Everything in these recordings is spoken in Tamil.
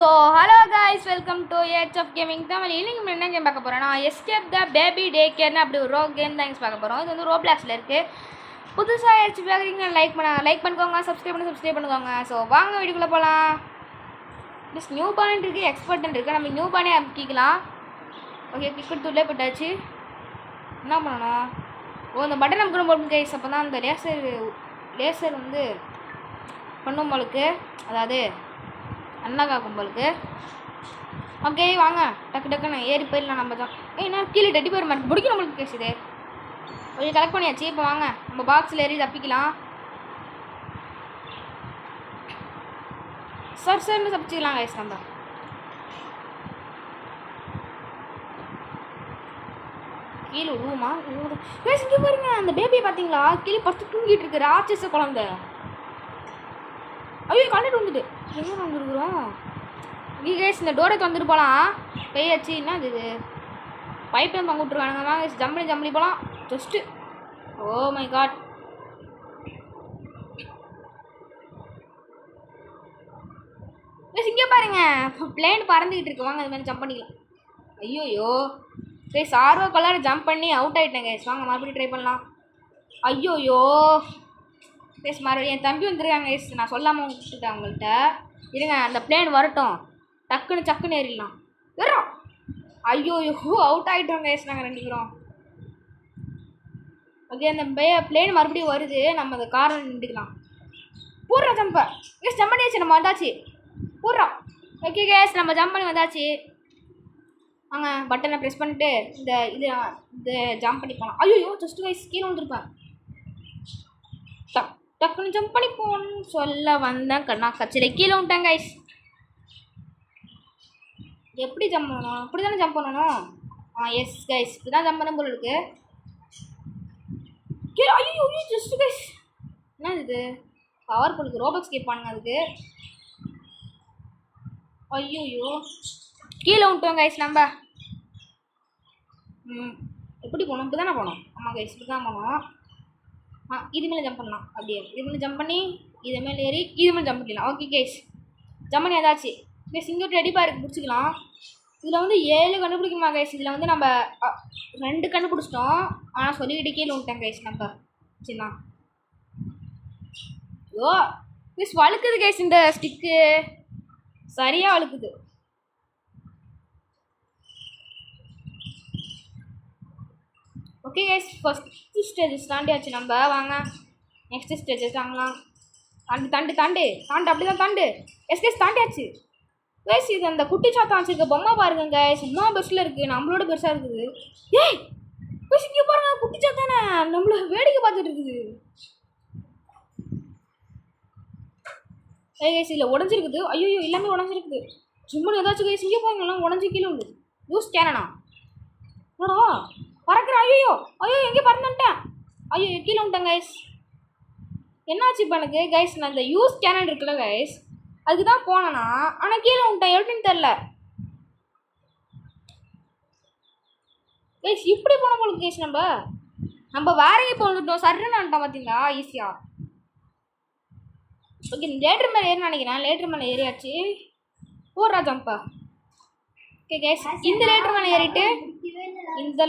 So hello guys, welcome to ஏட்ஸ் ஆஃப் கேமிங் தமிழ். இன்னைக்கு நம்ம என்ன கேம் பார்க்க போகிறோம்? நான் எஸ்கேப் த பேபி டே கேர்னு அப்படி ஒரு கேம் தான் பார்க்க போகிறோம். இது வந்து ரோப்ளாக்ஸில் இருக்குது. புதுசாக ஏதாச்சும் பார்க்குறீங்கன்னா லைக் பண்ணிக்கோங்க, சப்ஸ்கிரைப் பண்ணிக்கோங்க. ஸோ வாங்க வீடியோக்குள்ளே போகலாம். ப்ளஸ் நியூ பாயிண்ட் இருக்குது, எக்ஸ்பர்ட் இருக்குது. நம்ம நியூ பானே அமைக்கிக்கலாம். ஓகே, கிரிக்கெட் உள்ளே போட்டாச்சு. என்ன பண்ணணும்? இந்த பட்டன் நமக்கு போடணும் கைஸ். அப்போ தான் அந்த லேசர் வந்து பண்ணும் போலுக்கு, அதாவது அண்ணகா கும்பலுக்கு. ஓகே வாங்க, டக்குன்னு ஏறி போயிடலாம். நம்ம தான் ஏன்னா கீழே டெட்டி போயிட மாட்டேன், பிடிக்கும் நம்மளுக்கு கேஸுது. ஓகே, கலெக்ட் பண்ணியாச்சு. இப்போ வாங்க நம்ம பாக்ஸில் ஏறி தப்பிக்கலாம். சார் தப்பிச்சிக்கலாம் கைஸ். நம்ம கீழே ரூமா கைஸ். இங்கே பாருங்க, அந்த பேபியை பார்த்தீங்களா? கீழே பத்து தூங்கிட்டு இருக்கு ராட்சச குழந்தை. ஐயோ, கண்டுட்டு வந்துட்டு எங்கே வந்துருக்குறோம்? கேஸ் இந்த டோரை வந்துட்டு போகலாம். பெய்யாச்சு. என்ன இது? பைப்பையும் பங்கு விட்ருக்கானுங்க. வாங்க ஜம்பளி போகலாம். Just oh my god. இங்கே பாருங்க, பிளேன் பறந்துக்கிட்டு இருக்கு. வாங்க அது மாதிரி ஜம்ப் பண்ணிக்கலாம். ஐயோயோ கைஸ், ஆர்வ கலர் ஜம்ப் பண்ணி அவுட் ஆகிட்டேன் கைஸ். வாங்க மறுபடியும் ட்ரை பண்ணலாம். ஐயோயோ கைஸ், மறுபடியும் என் தம்பி வந்துருக்காங்க கைஸ். நான் சொல்லாமல் விட்டுட்டேன் அவங்கள்ட்ட. இருங்க, அந்த பிளேன் வரட்டும், சக்குன்னு ஏறிடலாம். ஏறோம். ஐயோயோ அவுட் ஆகிட்டோம் கைஸ் நாங்கள் ரெண்டு பேரும். ஓகே, அந்த பிளேன் மறுபடியும் வருது. நம்ம அந்த காரில் நின்றுக்கலாம். போடுறோம் ஜம்பை கேஸ். ஜம்ப் பண்ணியாச்சு, நம்ம வந்தாச்சு. போடுறோம். ஓகே கேஸ், நம்ம ஜம்ப் பண்ணி வந்தாச்சு. வாங்க பட்டனை ப்ரெஸ் பண்ணிட்டு இந்த ஜம்ப் பண்ணி போகலாம். ஐயோ ஜஸ்ட் கைஸ், கீழே வந்துருப்பேன். டக்குன்னு ஜம்ப் பண்ணி போகணும்னு சொல்ல வந்தேன். நான் கச்சிரை கீழே விட்டேன் கைஸ். எப்படி ஜம்ப் பண்ணணும்? இப்படி தானே ஜம்ப் பண்ணணும். எஸ் கைஸ், இப்படி தான் ஜம்ப் பண்ண போல இருக்கு. கீழே ஐயோ ஜஸ்ட் கைஸ். என்ன இது? பவர் கொடுக்கு ரோபக்ஸ் கேட்பானுங்க அதுக்கு. ஐயோயோ கீழே விட்டோம் கைஸ். நம்ம எப்படி போகணும்? இப்படி தானே போகணும். ஆமாம் கைஸ், இப்படி தான் போகணும். இது மேலே ஜம்ப் பண்ணலாம். அப்படியே இது மேலே ஜம்ப் பண்ணி இது மேலே ஏறி இது மேலே ஜம்ப் பண்ணிடலாம். ஓகே கேஸ், ஜம்ப் பண்ணி ஏதாச்சு கேஸ். இங்கே ரெடிப்பாக இருக்குது, பிடிச்சிக்கலாம். இதில் வந்து 7 கண்டுபிடிக்குமா கைஸ்? இதில் வந்து நம்ம 2 கண்டுபிடிச்சிட்டோம். ஆனால் சொல்லிக்கிட்டு கீழே விட்டேன் கைஸ். நம்ம சரிண்ணா. ஓ கேஸ், வழுக்குது கைஸ். இந்த ஸ்டிக்கு சரியாக வழுக்குது. ஓகே கைஸ், ஃபஸ்ட்டு ஸ்டேஜ் தாண்டியாச்சு நம்ம. வாங்க நெக்ஸ்ட் ஸ்டேஜ் தாங்கலாம். தாண்டு அப்படி தான் தாண்டு. எஸ் கைஸ், தாண்டியாச்சு கைஸ். இது அந்த குட்டி சாத்தா வச்சுருக்க பொம்மை பாருங்க கைஸ். சும்மா பெருசில் இருக்குது, நம்மளோட பெருசாக இருக்குது. ஏய் கைஸ், இங்கே பாருங்க, குட்டி சாத்தானே நம்மள வேடிக்கை பார்த்துட்டு இருக்குது. ஏய் கைஸ், இதில் உடஞ்சிருக்குது. ஐயோ எல்லாமே உடஞ்சிருக்குது. சும்மா ஏதாச்சும் கைஸ். இங்கே பாருங்க, எல்லாம் உடஞ்சி கீழே உண்டு. யூஸ் கேனா என்னடா பறக்கிறேன். ஐயோ எங்கே பறந்துட்டேன். ஐயோ கீழே விட்டேன் கைஸ். என்னாச்சு இப்போ எனக்கு கைஸ்? நான் இந்த யூஸ் கேனல் இருக்குல்ல கைஸ், அதுக்கு தான் போனேன்னா, ஆனால் கீழே விட்டேன். எப்படின்னு தெரில கைஸ். இப்படி போன போல கைஸ். நம்ம வேறையே போட்டுட்டோம். சர்ன்னு வந்துட்டோம் பார்த்தீங்களா, ஈஸியாக. ஓகே, லேட்டர் மேலே ஏறி நினைக்கிறேன். லேட்டர் மேலே ஏறியாச்சு. போடுறா ஜம்பா. ஓகே கைஸ், இந்த லேட்டர் மேலே ஏறிட்டு இந்த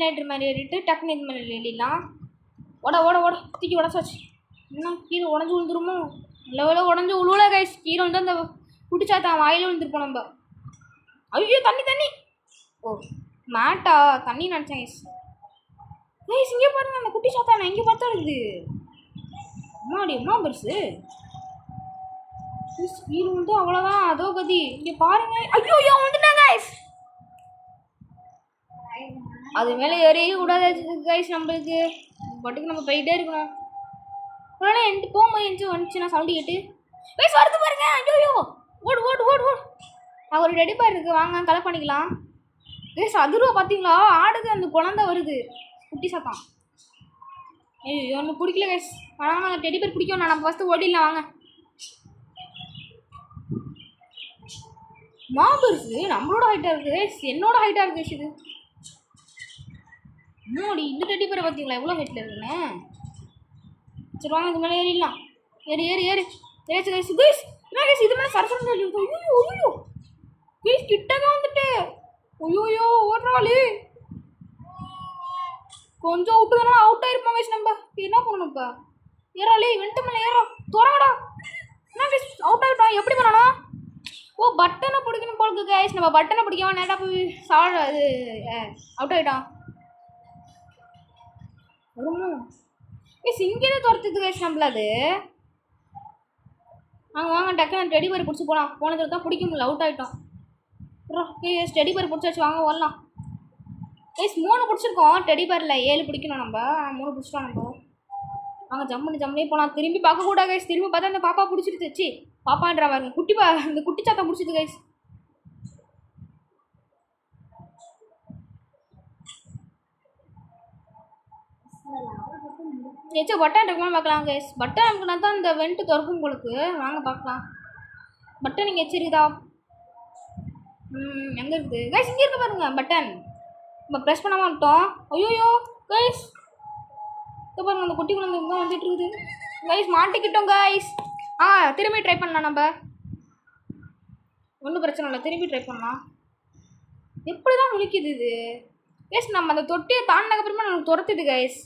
லேட்டர் மேலே ஏறிட்டு டக்குன்னு இது மேலே ஏறிடலாம். ஓட தூக்கி உடச்சாச்சு. என்ன கீழே உடஞ்சி விழுந்துருமோ? இல்லை உடஞ்சி உழுவல கைஸ். கீழே வந்து அந்த குட்டிச்சாத்தான் வாயில் விழுந்துருப்போம் நம்ம. ஐயோ தண்ணி. ஓ மேட்டா தண்ணி நினச்சேன் கைஸ். கைஸ் இங்கே பாருங்க, அந்த குட்டி சாத்தான் எங்கே பார்த்தா இருக்குது. அம்மா பெருசு. கீழே வந்து அவ்வளோதான், அதோ கதி. இங்கே பாருங்க. ஐயோ வந்துட்டேன் கைஸ். அது மேலே ஏறியே கூடாது கைஸ். நம்மளுக்கு பட்டுக்கு நம்ம போயிட்டே இருக்கணும். உடனே என்ட்டு போகும்போது எஞ்சி வந்துச்சுன்னா சவுண்டு கேட்டு கைஸ் வருது பாருங்க. ஐயோ ஓடு. நான் ஒரு ரெடிப்பாக இருக்குது. வாங்க கலெக்ட் பண்ணிக்கலாம் கைஸ். அதுருவா பார்த்தீங்களா? ஆடுது, அந்த குழந்தை வருது, குட்டி சாத்தான். ஐயோ ஒன்று பிடிக்கல கைஸ். ஆனால் நாங்கள் டெடிபேர் பிடிக்கும். நம்ம ஃபஸ்ட்டு ஓடிடலாம் வாங்க. பெருசு நம்மளோட ஹைட்டாக இருக்குது கைஸ். என்னோட ஹைட்டாக இருக்குது கைஸ். இது இன்னொடி இந்த டெடிபேரை பார்த்தீங்களா எவ்வளோ ஹைட்டில் இருக்குன்னு? சரி வாங்க, இது மேலே ஏறிடலாம். ஏறு ஏறிச்சு கைஸ். கைஸ் என்ன கைஸ் இது மேலே சரசரம் ஐயோ ஐயோ கைஸ் கிட்டக்க வந்துட்டு ஐயோ ஓடுறாளே கொஞ்சம் விட்டுதானா அவுட் ஆயிருப்போம் கைஸ். நம்ம என்ன பண்ணணும் இப்போ? ஏறாளே வெண்ட்டு மேலே ஏறோம் துறங்கடா. என்ன கைஸ் அவுட் ஆகிட்டோம். எப்படி பண்ணணும்? ஓ பட்டனை பிடிக்கணும் போலுக்கு கைஸ். நம்ம பட்டனை பிடிக்காம நேராக போய் இது அவுட் ஆகிட்டோம். வருமோ கைஸ் இங்கேயே துரத்துது கைஸ் நம்மள அது. வாங்க டக்குன்னு டெடி பேர் பிடிச்சி போனதுல தான் பிடிக்க முடியல அவுட் ஆகிட்டோம். கைஸ் டெடி பேர் பிடிச்சாச்சு வாங்க வரலாம். கைஸ் 3 பிடிச்சிருக்கோம் டெடி பேரில் 7 பிடிக்கணும் நம்ம. 3 பிடிச்சிட்டோம் நம்ம. வாங்க ஜம்முனே போகலாம். திரும்பி பார்க்கக்கூடாது கைஸ். திரும்பி பார்த்தா அந்த பாப்பா பிடிச்சிருச்சு. பாப்பான்ற பாருங்க இந்த குட்டி சாத்தா பிடிச்சிது கைஸ். ஏச்சா பட்டன் இருக்குமா பார்க்கலாம் கைஸ். பட்டன் நமக்குனா தான் இந்த வெண்ட்டு திறக்கும் உங்களுக்கு. வாங்க பார்க்கலாம். பட்டன் நீங்கள் வச்சிருக்குதா? எங்கே இருக்குது கைஸ்? இங்கே இருக்க பாருங்க பட்டன். நம்ம ப்ரெஸ் பண்ண மாட்டோம். ஐயோ கைஸ் இப்போ பாருங்க அந்த குட்டி குழந்தை தான் வந்துட்டு இருக்குது கைஸ். மாட்டிக்கிட்டோம் கைஸ். திரும்பி ட்ரை பண்ணலாம் நம்ம. ஒன்றும் பிரச்சனை இல்லை திரும்பி ட்ரை பண்ணலாம். எப்படி தான் முழிக்குது இது கைஸ்? நம்ம அந்த தொட்டியை தாண்டினதுக்கப்புறமா நமக்கு துரத்துது கைஸ்.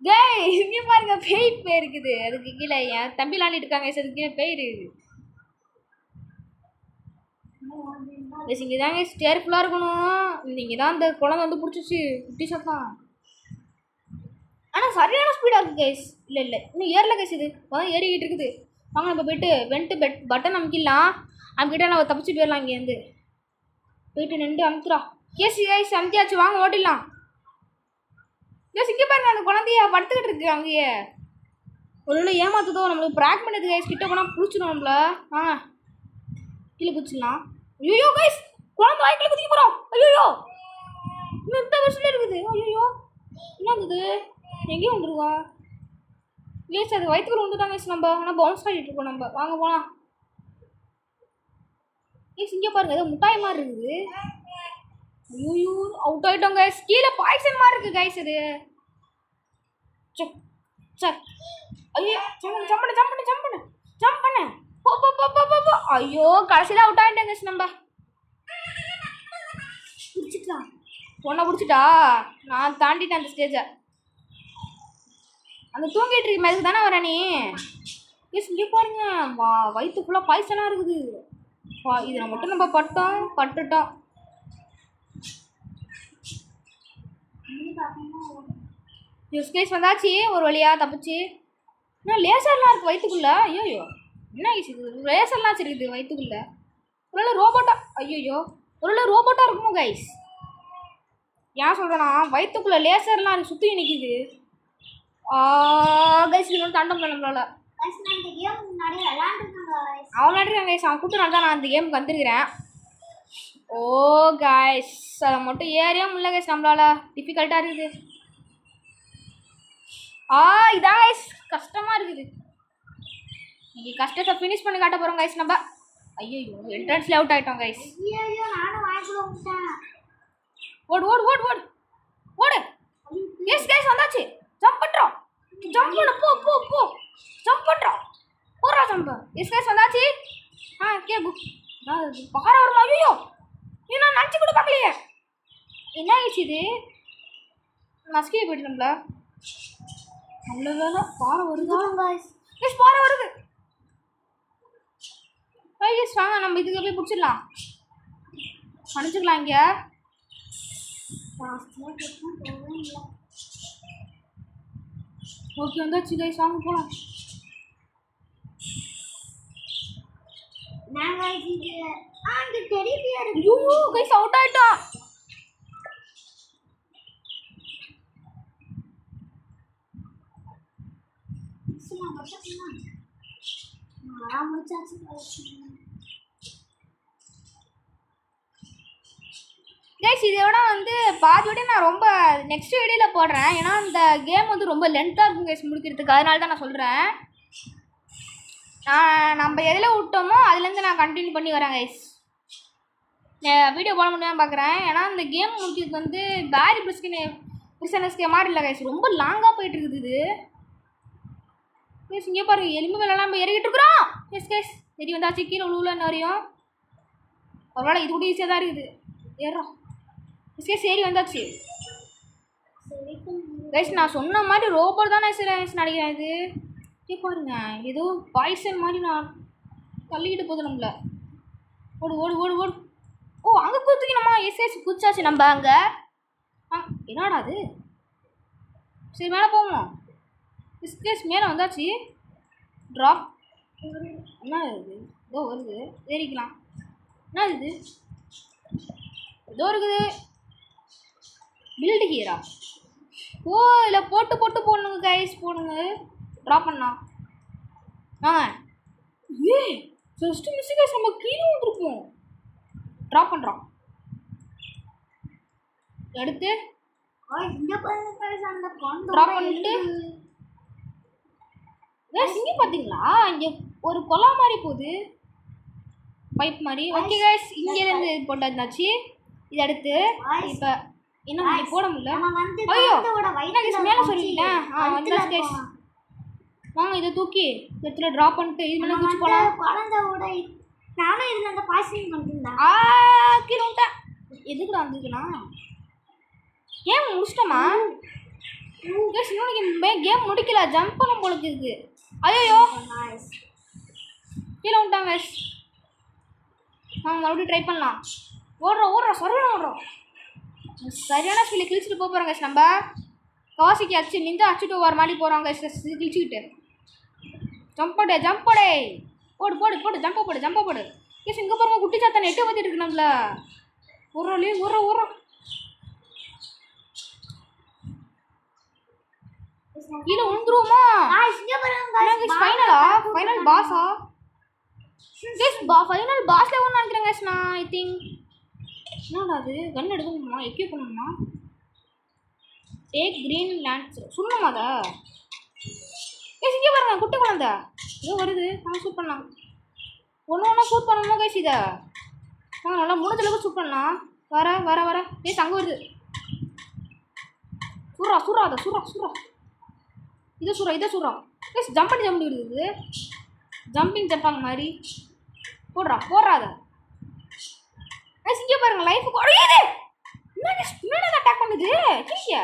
கைஸ் இங்கே பாருங்க பேய் இருக்குது. அதுக்கு கீழே என் தம்பி விளாண்டிட்டு இருக்காங்க. அதுக்கு கீழே பேய் இருக்குது. இங்கே தாங்க கேர்ஃபுல்லாக இருக்கணும். இங்கே தான் அந்த குழந்தை வந்து பிடிச்சிச்சு குட்டி சத்தம். ஆனால் சரியான ஸ்பீடாக இருக்குது கைஸ். இல்லை இன்னும் ஏறல கைஸ். இது அதான் ஏறிக்கிட்டு இருக்குது. வாங்க நம்ம போயிட்டு பட்டன் அமுக்கிடலாம். அமுக்கிட்டா நம்ம தப்பிச்சு போயிடலாம். இங்கேருந்து போயிட்டு நின்று அமுத்துறா. கைஸ் அமுத்தியாச்சு வாங்க ஓட்டிடலாம். இங்கே பாருங்க அந்த குழந்தைய படுத்துக்கிட்டு இருக்கு அங்கேயே. ஒரு ஏமாத்துதோ நம்மளுக்கு ப்ராக் பண்ணுது கைஸ். கிட்ட போனால் பிடிச்சிடும் நம்மள. கீழே பிடிச்சிடலாம். ஐயோ கைஸ் குழந்தை வாய்க்கில் குதிக்க போகிறோம். ஐயோ இன்னும் இந்த வருஷத்துல இருக்குது. ஐயோ என்ன இருந்தது? எங்கேயும் வந்துருக்கோம் கைஸ். அது வயிற்றுக்குள்ள வந்துட்டாங்க கைஸ். நம்ம ஆனால் பவுன்ஸ் ஆகிட்டு இருக்கோம் நம்ம. வாங்க போகலாம் கைஸ். இங்கே பாருங்க ஏதோ முட்டாய் மாதிரி இருக்குது. ஐயோ அவுட் ஆகிட்டோம் கைஸ். கீழே பாய்சன் மாதிரி இருக்குது கைஸ். அது ஐயோ ஜம்ப் பண்ண ஐயோ கடைசியில் அவுட் ஆகிட்டேன் கைஸ். நம்ம பிடிச்சிக்கலாம். பொண்ணை பிடிச்சிட்டா. நான் தாண்டிட்டேன் அந்த ஸ்டேஜை. அந்த தூங்கிட்டு இருக்கு அதுக்கு தானே வர நீ கைஸ். இங்கே பாருங்க வயிற்று ஃபுல்லாக பாய்சனாக இருக்குது. இதில் மட்டும் நம்ம பட்டுட்டோம். கைஸ் வந்தாச்சு ஒரு வழியாக தப்பிச்சு. இன்னும் லேசர்லாம் இருக்குது வயிற்றுக்குள்ளே. ஐயோ என்ன கைஸ் இது? லேசர்லாம் இருக்குது வயிற்றுக்குள்ளே. ஒரு ரோபோட்டா. ஐயோ ஒரு ரோபோட்டாக இருக்குமோ கைஸ்? ஏன் சொல்கிறேன்னா வயிற்றுக்குள்ளே லேசர்லாம் இருக்குது சுற்றி நிற்கிது. கைஸ் இன்னும் தாண்ட முடியல நம்மளால. அவன் விளாண்டுருக்கான் கைஸ். அவன் கூப்பிட்டு தான் நான் அந்த கேமுக்கு வந்துருக்கிறேன். ஓ கைஸ் அதை மட்டும் ஏறியா முடியல கைஸ். நம்மளால டிஃபிகல்ட்டாக இருக்குது. இதான் கைஸ் கஷ்டமாக இருக்குது. இன்னைக்கு கஷ்டத்தை ஃபினிஷ் பண்ணி காட்ட போகிறோம் கைஸ் நம்ம. ஐயோ என்ட்ரன்ஸ்ல அவுட் ஆகிட்டோம் கைஸ். ஓடு ஓடு ஓடு ஓடு ஓடு. எஸ் கைஸ் வந்தாச்சு. ஜம்ப் பண்ணுறோம். ஜம்ப் பண்ண போ ஜம்ப் பண்ணுறோம். போடுறா ஜம்ப். எஸ் கைஸ் வந்தாச்சு. பாறை வருமா? ஐயோ நான் நினச்சி கூட பார்க்கலையே. என்ன ஆயிடுச்சு இது? நஸ்கியே போயிட்டு நம்மள. அவ்வளோதான் பாறை வருதா கைஸ்? பாறை வருது கைஸ். வாங்க நம்ம இதுக்கு போய் பிடிச்சிடலாம். அனுப்பிச்சிக்கலாம் இங்கே. ஓகே வந்தாச்சு கைஸ். வாங்க போகலாம். கைஸ் அவுட் ஆயிட்டோம். கைஸ் இதோட வந்து பாதி வீடியோ நான் ரொம்ப நெக்ஸ்ட் வீடியோவில் போடுறேன். ஏன்னா இந்த கேம் வந்து ரொம்ப லென்த்தாக இருக்கும் கைஸ் முடிக்கிறதுக்கு. அதனால தான் நான் சொல்கிறேன். நம்ம எதில் விட்டோமோ அதுலேருந்து நான் கண்டினியூ பண்ணி வரேன் கைஸ். வீடியோ போட முடியாமல் பார்க்குறேன். ஏன்னா இந்த கேம் முடிக்கிறது வந்து பேரி பிரிசனஸ்கே மாதிரி இல்லை கைஸ், ரொம்ப லாங்காக போயிட்டு இருக்குது இது. கைஸ் இங்கே பாருங்க, எலும்பு மேலாம் நம்ம ஏறிக்கிட்டு இருக்கிறோம். எஸ் கைஸ் சரி வந்தாச்சு, கீழே உள்ள நிறையும் பரவாயில்ல, இது கூட ஈஸியாக தான் இருக்குது. ஏறுறோம் எஸ் கைஸ், சரி வந்தாச்சு கைஸ். நான் சொன்ன மாதிரி ரோபோட் தானே நினைக்கிறேன் இது. இங்கே பாருங்க, ஏதோ பாய்சன் மாதிரி நான் தள்ளிக்கிட்டு போகுது நம்மள. ஓடு ஓடு ஓடு ஓடு. ஓ அங்கே குதிக்கணுமா? எஸ் குதிச்சாச்சு நம்ம அங்கே. என்னடா அது? சரி மேலே போவோம். எஸ் மேலே வந்தாச்சு. ட்ராப் என்ன இது? ஏதோ வருது, ஏறிக்கலாம். என்ன இது? ஏதோ இருக்குது. பில்டு ஹீரா. ஓ இல்லை போட்டு போட்டு போடணுங்க கைஸ், போடுங்க. ட்ராப் பண்ணா ஏ ஜஸ்ட் மிஸ் கைஸ், நம்ம கீழே விட்டுருப்போம். ட்ராப் பண்ணுறோம். எடுத்து ட்ராப் பண்ணிட்டு இங்கே பார்த்தீங்களா, இங்கே ஒரு கொலா மாதிரி போகுது, பைப் மாதிரி. ஓகே கைஸ், இங்கேருந்து போட்டு இருந்தாச்சு. இதை அடுத்து இப்போ என்ன போட முடியல. ஐயோ மேலே சொல்லிட்டேன். வந்தாச்சு கைஸ். வாங்க இதை தூக்கி இடத்துல ட்ராப் பண்ணிட்டு இது மேலே குச்சி போகலாம். குழந்தையோட நானும் இதில் அந்த பாசிங் பண்ணிருந்தேன். கீழே விட்டேன். எதுக்குடா வந்துருக்குண்ணா? கேம் முடிச்சிட்டோமா? இன்னொன்று கேம் முடிக்கல, ஜம்ப் பண்ண போலுக்கு இருக்குது. ஐயோ கீழே விட்டாங்க கைஸ். நாங்கள் மறுபடியும் ட்ரை பண்ணலாம். ஓடுறோம் சரியான ஓடுறோம். சரியான ஸ்பீடில் கிழிச்சிட்டு போகிறோம் கைஸ். நம்ம காசிக்கு அச்சுட்டு வர மாதிரி போகிறோம் கைஸ். கிழிச்சிக்கிட்டு ஜம்ப் போடு போடு போடு போடு ஜம்பை போடு. கைஸ் இங்கே பாருங்க, குட்டி சாத்தான் எட்டு வந்துட்டு இருக்கு நம்மள. ஓடுறோம் கீழே விழுந்துருவோமா? ஃபைனல் பாஸா? ஃபைனல் பாஸ்ல ஒன்று நினைக்கிறேன் கைஸ் நான். ஐ திங்க் என்னடா அது? கன் எடுக்கணுமா? எக்யூப் பண்ணணுமா? டேக் கிரீன் லேண்ட்ஸ் சொல்லணுமா? அதை கைஸ் இங்கே பாருங்க, குட்டி குழந்தை ஏதோ வருது. நாங்கள் ஷூட் பண்ணலாம். ஒன்று ஷூட் பண்ணணுமா கைஸ்? இதை நாங்கள் நல்லா முடிஞ்சளவுக்கு ஷூட் பண்ணலாம். வர கைஸ் அங்கே வருது. சுறா அதை சுறா இதை சுறா கைஸ். ஜம்ப் பண்ணி விடுது. ஜம்பிங் ஜம்பாங்க மாதிரி போடுறாத கைஸ். இங்கே பாருங்க, லைஃப் குறையுது. என்ன அட்டாக் பண்ணுது? கீழே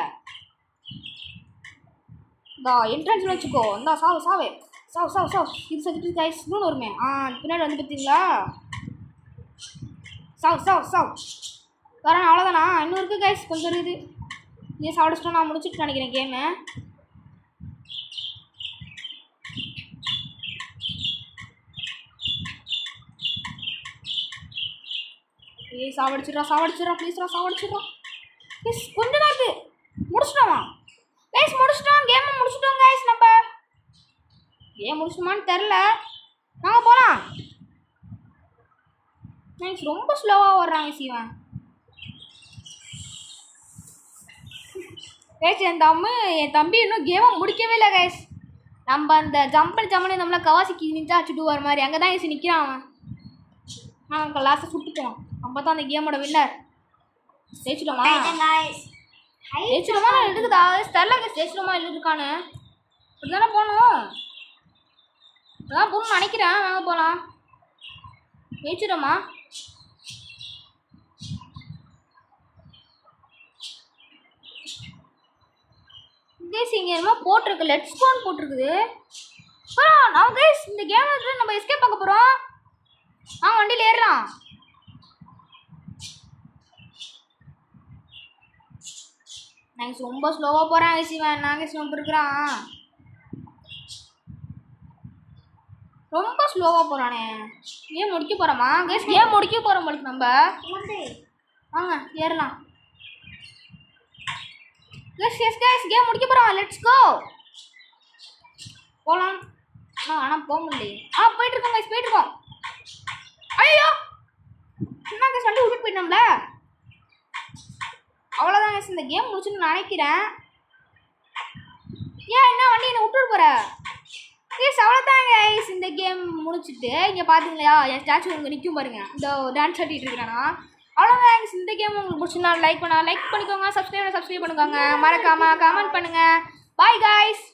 என்ட்ரன்ஸ் வச்சுக்கோ. இந்தா சாவு. இது செஞ்சுட்டு கைஸ் இன்னொன்று வருமே. பின்னாடி வந்து பார்த்தீங்களா? சாவு வரேன். அவ்வளோதானா? இன்னும் இருக்குது கைஸ், கொஞ்சம் இருக்குது. நீ சாப்பிடுச்சிட்டோம். நான் முடிச்சுட்டு நினைக்கிறேன் கேமு. சாவடிச்சிடறா ப்ளீஸ்ரா, சாவடிச்சிடறா ப்ளீஸ். கொஞ்ச நேரத்து முடிச்சிட்டோமா கைஸ்? கேமை முடிச்சிட்டோம் கைஸ். நம்ம கேம் முடிச்சிட்டோமான்னு தெரில. நாங்கள் போகலாம். கைஸ் ரொம்ப ஸ்லோவாக வர்றாங்க சிவன் கைஸ். என் தம்பி இன்னும் கேமை முடிக்கவே இல்லை கைஸ். நம்ம அந்த ஜம்பனி நம்மளை கவாசிக்கு நின்றா அச்சுட்டு வர மாதிரி அங்கே தான் கைஸ் நிற்கிறான் அவன். நாங்கள் லாஸ்ட்டாக சுட்டுட்டோம். நம்ம தான் அந்த கேமோட வின்னர். ஜெயிச்சிட்டோமா இருக்குதா? தெரில கைஸ், ஜெயிச்சிட்டோமா இல்லை இருக்கானு. இப்படி தானே போகணும். அதான் போகணும்னு நினைக்கிறேன். வாங்க போகலாம். ஜெயிச்சிட்டோமா? கைஸ் இங்கே என்னமோ போட்டிருக்கு, லெட்ஸ் கோன்னு போட்டிருக்குது. நான் கைஸ் இந்த கேமில் நம்ம எஸ்கேப் பார்க்க போகிறோம். வண்டியில் ஏறலாம். நாங்கள் ரொம்ப ஸ்லோவாக போகிறேன் சிவன். நாங்கள் ரொம்ப இருக்கிறான், ரொம்ப ஸ்லோவாக போகிறானே. ஏன் முடிக்க போகிறோமா கைஸ்? ஏன் முடிக்க போகிறோம் உங்களுக்கு நம்ம. வாங்க ஏறலாம் கைஸ். கேம் முடிக்க போகிறோம். லெட்ஸ் கோ போகலாம். ஆனால் போக முடியல. போயிட்டுருக்கோம் கைஸ், போயிட்டுருக்கோம். ஐயோ என்ன கைஸ், வண்டி விட்டுட்டு போயிட்டோம்ல. அவ்வளோதான் கைஸ், இந்த கேம் முடிச்சுன்னு நினைக்கிறேன். என்ன வண்டி என்னை விட்டுட்டு போகிற கைஸ்? அவ்வளோதான் கைஸ், இந்த கேம் முடிச்சுட்டு இங்கே பார்த்தீங்களா என் ஸ்டாச்சு இங்கே நிற்கும் பாருங்க. இந்த டான்ஸ் ஆடிட்டு இருக்கிறேன்னா அவ்வளோதான் இந்த கேம் உங்களுக்கு பிடிச்சிருந்தா லைக் பண்ணிக்கோங்க, சப்ஸ்கிரைப் பண்ணிக்கோங்க, மறக்காமல் கமெண்ட் பண்ணுங்கள். Bye guys.